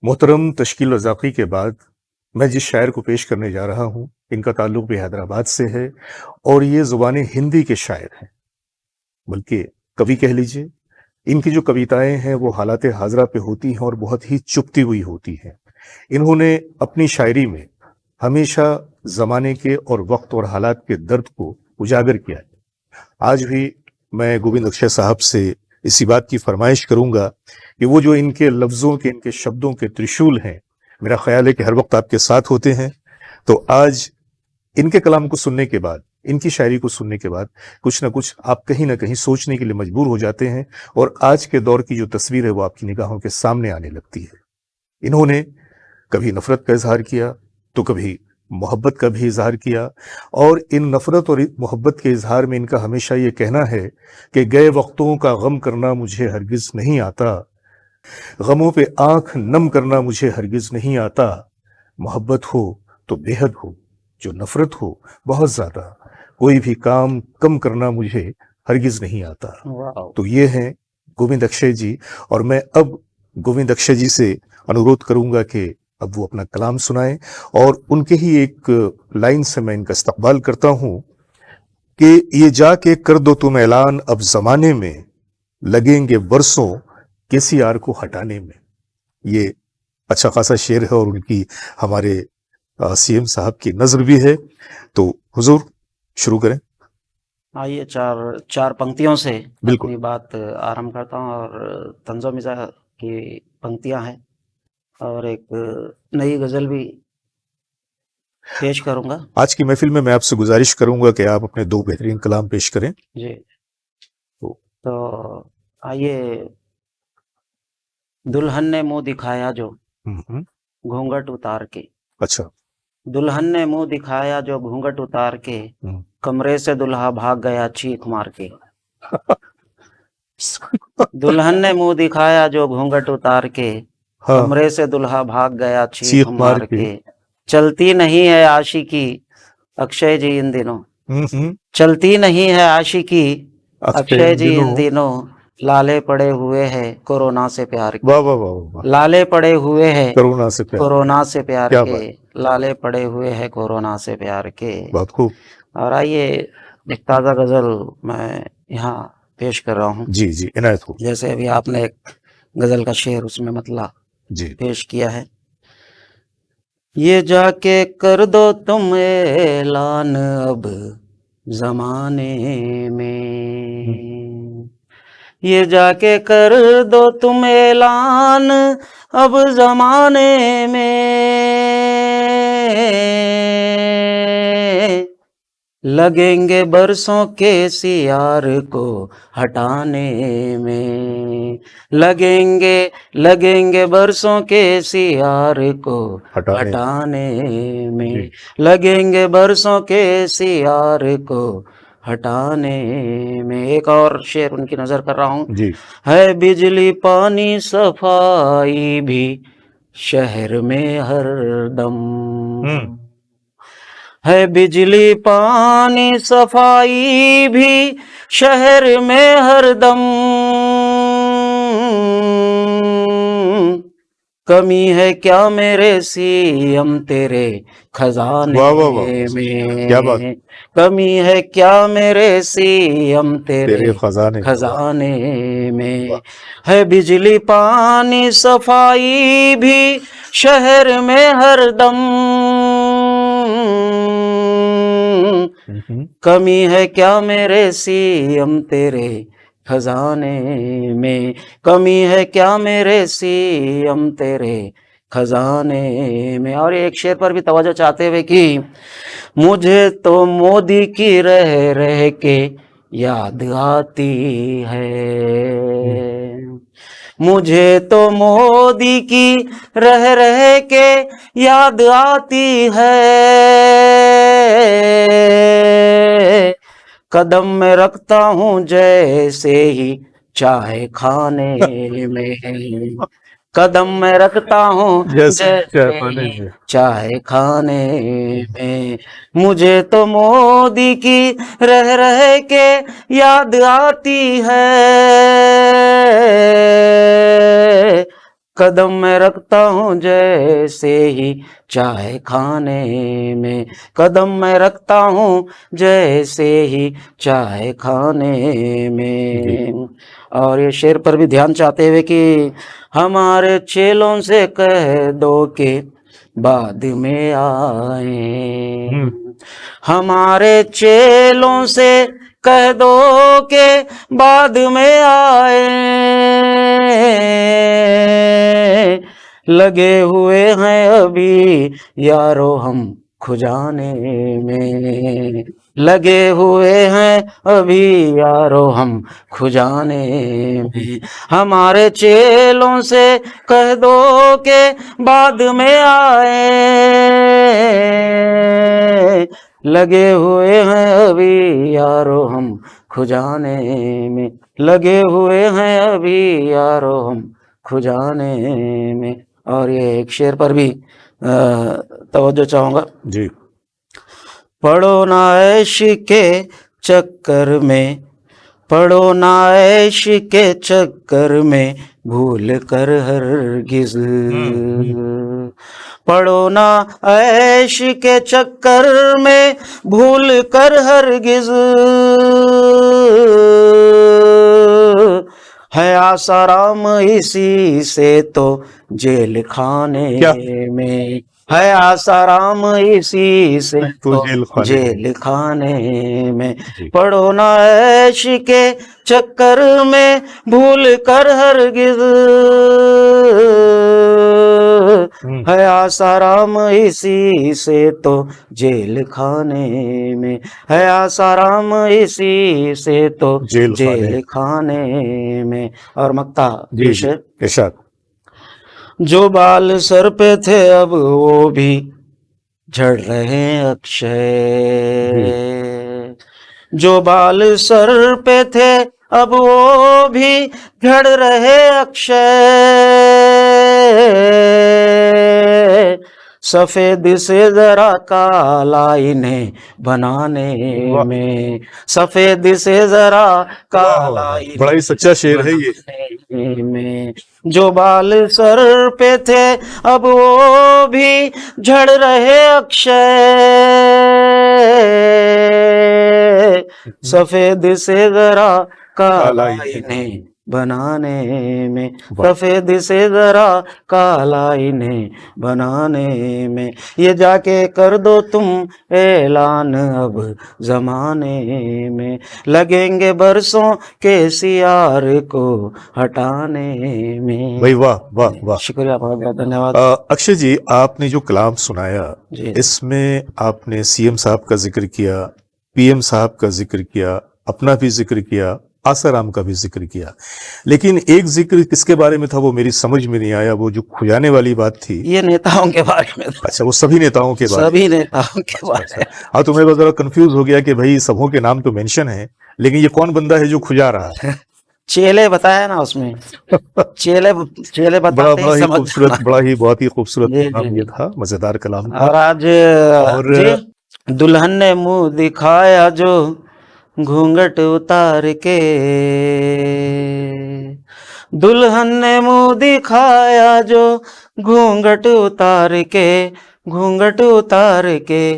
मोहतरम तश्कील रज़ाक़ी के बाद मैं जिस शायर को पेश करने जा रहा हूँ, इनका ताल्लुक भी हैदराबाद से है और ये ज़ुबान हिंदी के शायर हैं, बल्कि कवि कह लीजिए। इनकी जो कविताएँ हैं वो हालात हाज़िरा पे होती हैं और बहुत ही चुभती हुई होती हैं। इन्होंने अपनी शायरी में हमेशा ज़माने के और वक़्त और हालात के दर्द को उजागर किया है। आज भी मैं गोविंद अक्षय साहब से इसी बात की फरमाइश करूंगा कि वो जो इनके लफ्ज़ों के, इनके शब्दों के त्रिशूल हैं, मेरा ख्याल है कि हर वक्त आपके साथ होते हैं। तो आज इनके कलाम को सुनने के बाद, इनकी शायरी को सुनने के बाद कुछ ना कुछ आप कहीं ना कहीं सोचने के लिए मजबूर हो जाते हैं और आज के दौर की जो तस्वीर है वो आपकी निगाहों के सामने आने लगती है। इन्होंने कभी नफरत का इजहार किया तो कभी मोहब्बत का भी इजहार किया और इन नफरत और मोहब्बत के इजहार में इनका हमेशा ये कहना है कि गए वक्तों का गम करना मुझे हरगिज नहीं आता, गमों पे आंख नम करना मुझे हरगिज नहीं आता, मोहब्बत हो तो बेहद हो, जो नफरत हो बहुत ज्यादा, कोई भी काम कम करना मुझे हरगिज नहीं आता। तो ये हैं गोविंद अक्षय जी और मैं अब गोविंद अक्षय जी से अनुरोध करूंगा कि अब वो अपना कलाम सुनाएं और उनके ही एक लाइन से मैं इनका इस्तकबाल करता हूं कि ये जाके कर दो तुम ऐलान अब जमाने में, लगेंगे बरसों केसीआर को हटाने में। ये अच्छा खासा शेर है और उनकी हमारे सीएम साहब की नजर भी है। तो हुजूर शुरू करें। आइए चार चार पंक्तियों से बिल्कुल। अपनी बात आरंभ करता हूँ और तंज़ो मिज़ाह की पंक्तियां हैं और एक नई गज़ल भी पेश करूंगा। आज की महफिल में मैं आपसे गुजारिश करूंगा कि आप अपने दो बेहतरीन कलाम पेश करें जी। तो आइए, दुल्हन ने मुंह दिखाया जो घूंघट उतार के। अच्छा। दुल्हन ने मुंह दिखाया जो घूंघट उतार के, कमरे से दुल्हा भाग गया चीख मार के। दुल्हन ने मुंह दिखाया जो घूंघट उतार के, हाँ। कमरे से दुल्हा भाग गया चीख चीख मार के। चलती नहीं है आशिकी अक्षय जी इन दिनों, चलती नहीं है आशिकी अक्षय जी इन दिनों, लाले पड़े हुए हैं कोरोना से प्यार के। वाह वाह वाह वाह। लाले पड़े हुए हैं कोरोना से प्यार, कोरोना से प्यार क्या के, लाले पड़े हुए हैं कोरोना से प्यार के। बहुत खूब। और आइए, एक ताज़ा गज़ल मैं यहाँ पेश कर रहा हूँ। जी जी, इनायत हो। जैसे अभी आपने एक गज़ल का शेर उसमें मतला जी पेश किया है। ये जाके कर दो तुम ऐलान अब जमाने में, ये जाके कर दो तुम ऐलान अब जमाने में, लगेंगे बरसों के सियार को हटाने में, लगेंगे बरसों के सियार को हटाने में, लगेंगे बरसों के सियार को हटाने में। एक और शेर उनकी नजर कर रहा हूँ जी। है बिजली पानी सफाई भी शहर में हरदम, है बिजली पानी सफाई भी शहर में हरदम, कमी है क्या मेरे सीएम तेरे खजाने में, क्या बात। कमी है क्या मेरे सीएम तेरे खजाने में, है बिजली पानी सफाई भी शहर में हरदम, कमी है क्या मेरे सीएम तेरे खजाने में, कमी है क्या मेरे सीएम तेरे खजाने में। और एक शेर पर भी तवज्जो चाहते हुए कि मुझे तो मोदी की रह रह के याद आती है, मुझे तो मोदी की रह रह के याद आती है, कदम में रखता हूँ जैसे ही चाय खाने में, कदम में रखता हूँ जैसे चाय खाने में, मुझे तो मोदी की रह रह के याद आती है, कदम मैं रखता हूँ जैसे ही चाय खाने में, कदम मैं रखता हूँ जैसे ही चाय खाने जी में। और ये शेर पर भी ध्यान चाहते हुए कि हमारे चेलों से कह दो कि बाद में आए, हमारे चेलों से कह दो के बाद में आए, लगे हुए हैं अभी यारो हम खुजाने में, लगे हुए हैं अभी यारो हम खुजाने में। हमारे चेलों से कह दो के बाद में आए, लगे हुए हैं अभी यारो हम खुजाने में, लगे हुए हैं अभी यारो हम खुजाने में। और ये एक शेर पर भी तवज्जो चाहूँगा। जी पढ़ो ना ऐश के चक्कर में, पढ़ो ना ऐश के चक्कर में भूल कर हरगिज़, पढ़ो ना ऐश के चक्कर में भूल कर हरगिज़, है आसाराम इसी से तो जेल खाने क्या में, है आसाराम इसी से तो तो जेल खाने में। जेल खाने में। जी पढ़ो ना ऐश के चक्कर में भूल कर हरगिज़, है आसाराम इसी से तो जेल खाने में, है आसाराम इसी से तो जेल खाने जेल खाने में। और मक्ता जी पेश जी है। इरशाद। जो बाल सर पे थे अब वो भी झड़ रहे अक्षय, जो बाल सर पे थे अब वो भी झड़ रहे अक्षय, सफेद से जरा काला इन्हें बनाने वाह में, सफेद से जरा वाह काला वाह, इन्हें बड़ा ही सच्चा शेर है ये। बनाने में। जो बाल सर पे थे अब वो भी झड़ रहे अक्षय, सफेद से जरा काला काला इन्हें। इन्हें बनाने में, वाह सफेद से जरा काला इन्हें बनाने में। ये जाके कर दो तुम ऐलान अब जमाने में, लगेंगे बरसों के सियार को हटाने में। भाई वाह वाह वाह। शुक्रिया, बहुत बहुत धन्यवाद। अक्षय जी, आपने जो कलाम सुनाया जी इसमें आपने सीएम साहब का जिक्र किया, पीएम साहब का जिक्र किया, अपना भी जिक्र किया, आसाराम का भी जिक्र किया, लेकिन एक जिक्र किसके बारे में था वो मेरी समझ में नहीं आया, वो जो खुजाने वाली बात थी। ये नेताओं के बारे में था, अच्छा, वो सभी नेताओं के बारे में। सभी नेताओं के अच्छा बारे अच्छा, हाँ तो मैं बस जरा कंफ्यूज हो गया कि भाई सबों के नाम तो मेंशन है, लेकिन ये कौन बंदा है जो खुजा रहा है? में। चेले बताया ना उसमें, चेले चेले बड़ा बताते बड़ा ही ही समझ खूबसूरत, जाना। बड़ा ही बहुत ही खूबसूरत जी जी कलाम ये जी। था, मजेदार कलाम था। और आज और जी दुल्हन ने मुंह दिखाया जो घूंघट उतार के, दुल्हन ने मुंह दिखाया जो घूंघट उतार के, घूंघट उतार के,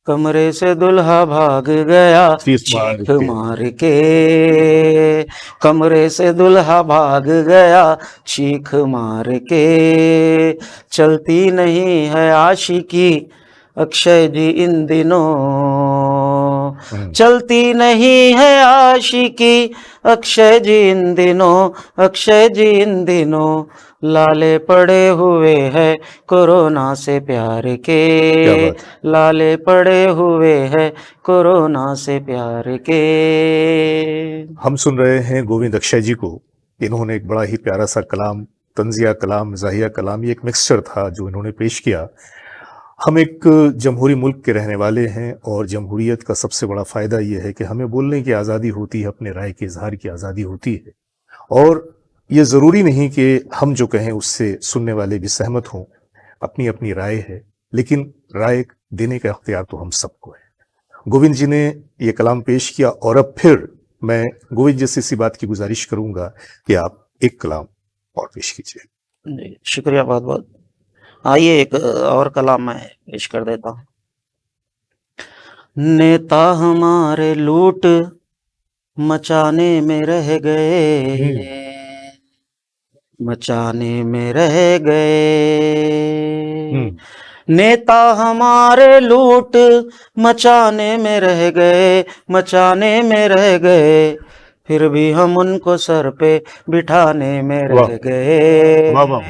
कमरे से दुल्हा भाग गया चीख मार चीख के। मार के, कमरे से दुल्हा भाग गया चीख मार के। चलती नहीं है आशिकी अक्षय जी इन दिनों, चलती नहीं है आशिकी अक्षय जी इन दिनों, अक्षय जी इन दिनों, लाले पड़े हुए हैं कोरोना से प्यार क्या के, बात है। लाले पड़े हुए हैं कोरोना से प्यार के। हम सुन रहे हैं गोविंद अक्षय जी को, इन्होंने एक बड़ा ही प्यारा सा कलाम, तंजिया कलाम, मज़ाहिया कलाम, ये एक मिक्सचर था जो इन्होंने पेश किया। हम एक जमहूरी मुल्क के रहने वाले हैं और जमहूरियत का सबसे बड़ा फ़ायदा ये है कि हमें बोलने की आज़ादी होती है, अपने राय के इजहार की आज़ादी होती है, और ये ज़रूरी नहीं कि हम जो कहें उससे सुनने वाले भी सहमत हों, अपनी अपनी राय है, लेकिन राय देने का अख्तियार तो हम सबको है। गोविंद जी ने ये कलाम पेश किया और अब फिर मैं गोविंद जी से इसी बात की गुजारिश करूंगा कि आप एक कलाम और पेश कीजिए। जी, शुक्रिया बहुत बहुत। आइए एक और कलाम मैं पेश कर देता हूँ। नेता हमारे लूट मचाने में रह गए, मचाने में रह गए। नेता हमारे लूट मचाने में रह गए, मचाने में रह गए, फिर भी हम उनको सर पे बिठाने में वाह रह गए, वाह वाह,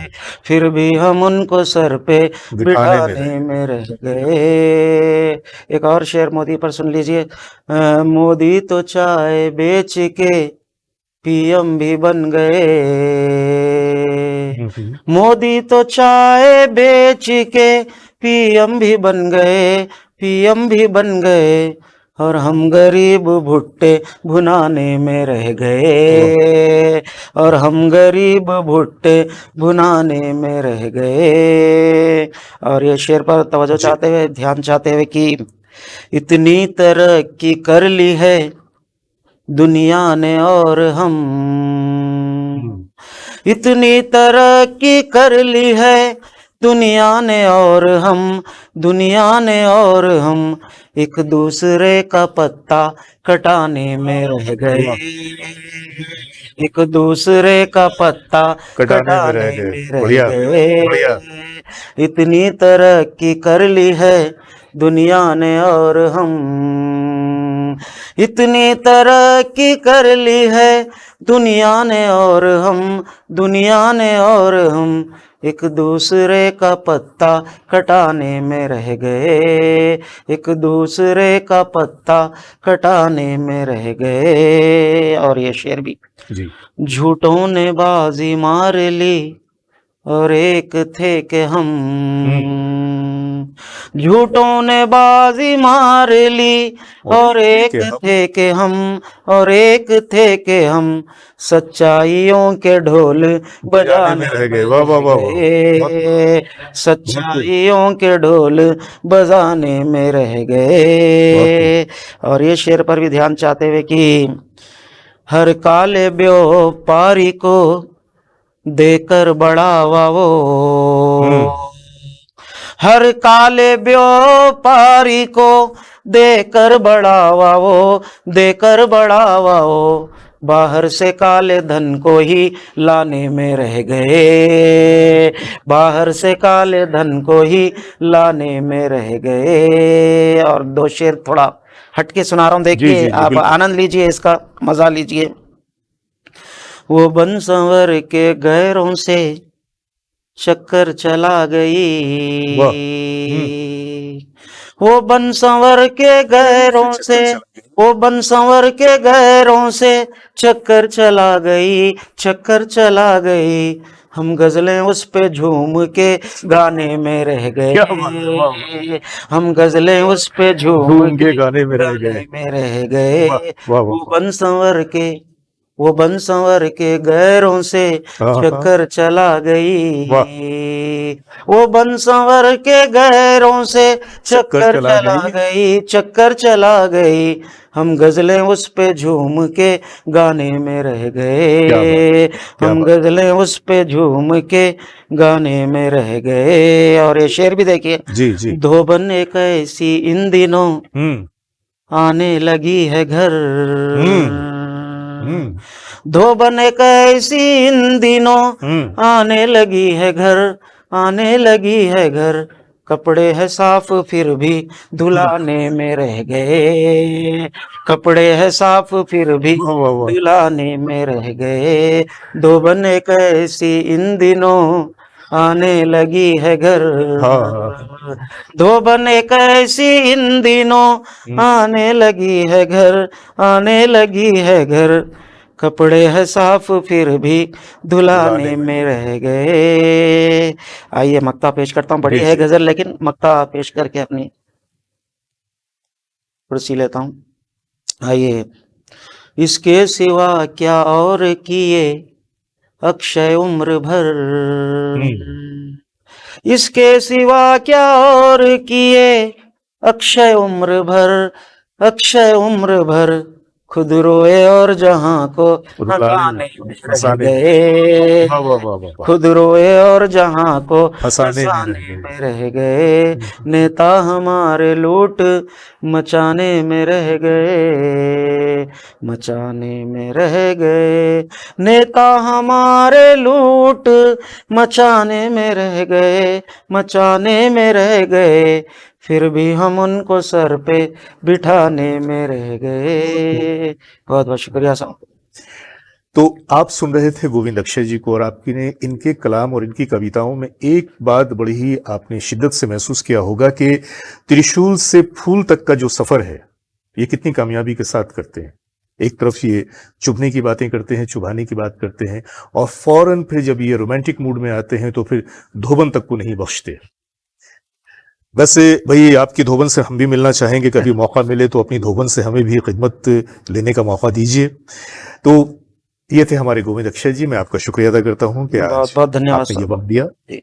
फिर भी हम उनको सर पे बिठाने में बिठाने में रह गए। एक और शेर मोदी पर सुन लीजिए। मोदी तो चाय बेच के पीएम भी बन गए, मोदी तो चाय बेच के पीएम भी बन गए, पीएम भी बन गए, और हम गरीब भुट्टे भुनाने में रह गए, और हम गरीब भुट्टे भुनाने में रह गए। और ये शेर पर तवज्जो जी चाहते हुए, ध्यान चाहते हुए कि इतनी तरक्की कर ली है दुनिया ने और हम, इतनी तरक्की कर ली है दुनिया ने और हम, दुनिया ने और हम, एक दूसरे का पत्ता कटाने में रह गए, एक दूसरे का पत्ता कटाने में रह कटाने गए, में रह बढ़िया बढ़िया। गए। इतनी तरक्की कर ली है दुनिया ने और हम, इतनी तरक्की कर ली है दुनिया ने और हम, दुनिया ने और हम, एक दूसरे का पत्ता कटाने में रह गए, एक दूसरे का पत्ता कटाने में रह गए। और ये शेर भी। जी झूठों ने बाजी मार ली और एक थे कि हम, झूठों ने बाजी मार ली और एक थे कि हम, और एक थे कि हम, सच्चाइयों के ढोल बजाने में रह गए। वाह वाह वाह वाह, सच्चाइयों के ढोल बजाने में रह गए। और ये शेर पर भी ध्यान चाहते हुए कि हर काले व्यापारी को देकर बढ़ावा वो, हर काले व्यापारी को देकर बढ़ावा वो, देकर बढ़ावा वो, बाहर से काले धन को ही लाने में रह गए, बाहर से काले धन को ही लाने में रह गए। और दो शेर थोड़ा हटके सुना रहा हूं, देखिए आप आनंद लीजिए, इसका मजा लीजिए। वो बन संवर के गैरों से चक्कर चला गई, वो बन संवर के गैरों से, वो बन संवर के गैरों से चक्कर चला गई, चक्कर चला गई, हम गजलें उस पे झूम के गाने में रह गए, हम गजलें उस पे झूम के गाने में रह गए। वो बन संवर के, वो बन संवर के गैरों से चक्कर चला गई, वो बन संवर के गैरों से चक्कर चला गई, चक्कर चला गई, हम गजलें उस पे झूम के गाने में रह गए, हम गजलें उस पे झूम के गाने में रह गए। और ये शेर भी देखिए। जी जी। धोबन एक ऐसी इन दिनों आने लगी है घर, धोबन एक ऐसी इन दिनों आने लगी है घर, आने लगी है घर, कपड़े है साफ फिर भी धुलाने में रह गए, कपड़े है साफ फिर भी धुलाने में रह गए। धोबन एक ऐसी इन दिनों आने लगी है घर, धोबन एक ऐसी इन दिनों आने लगी है घर, आने लगी है घर, कपड़े है साफ फिर भी धुलाने में रह गए। आइए मक्ता पेश करता हूँ, बड़ी है गजल लेकिन मक्ता पेश करके अपनी कुर्सी लेता हूँ। आइए। इसके सिवा क्या और किए अक्षय उम्र भर, इसके सिवा क्या और किए अक्षय उम्र भर, अक्षय उम्र भर, खुद रोए और जहां को रुलाने हंसाने में रह फंसाने गए, वाह वाह वाह वाह वाह खुद रोए और जहां को फंसाने में रह हंसाने गए में रह गए, नेता हमारे लूट मचाने में रह गए, मचाने में रह गए, नेता हमारे लूट मचाने में रह गए, मचाने में रह गए, फिर भी हम उनको सर पे बिठाने में रह गए। बहुत बहुत शुक्रिया साहब। तो आप सुन रहे थे गोविंद अक्षय जी को, और आपकी ने इनके कलाम और इनकी कविताओं में एक बात बड़ी ही आपने शिद्दत से महसूस किया होगा कि त्रिशूल से फूल तक का जो सफर है ये कितनी कामयाबी के साथ करते हैं। एक तरफ ये चुभने की बातें करते हैं, चुभाने की बात करते हैं, और फौरन फिर जब ये रोमांटिक मूड में आते हैं तो फिर धोबन तक को नहीं बख्शते। वैसे भाई आपकी धोबन से हम भी मिलना चाहेंगे, कभी मौका मिले तो अपनी धोबन से हमें भी खिदमत लेने का मौका दीजिए। तो ये थे हमारे गोविंद अक्षय जी, मैं आपका शुक्रिया अदा करता हूँ कि आज बहुत बहुत धन्यवाद आपने ये साहब। वक्त दिया। जी।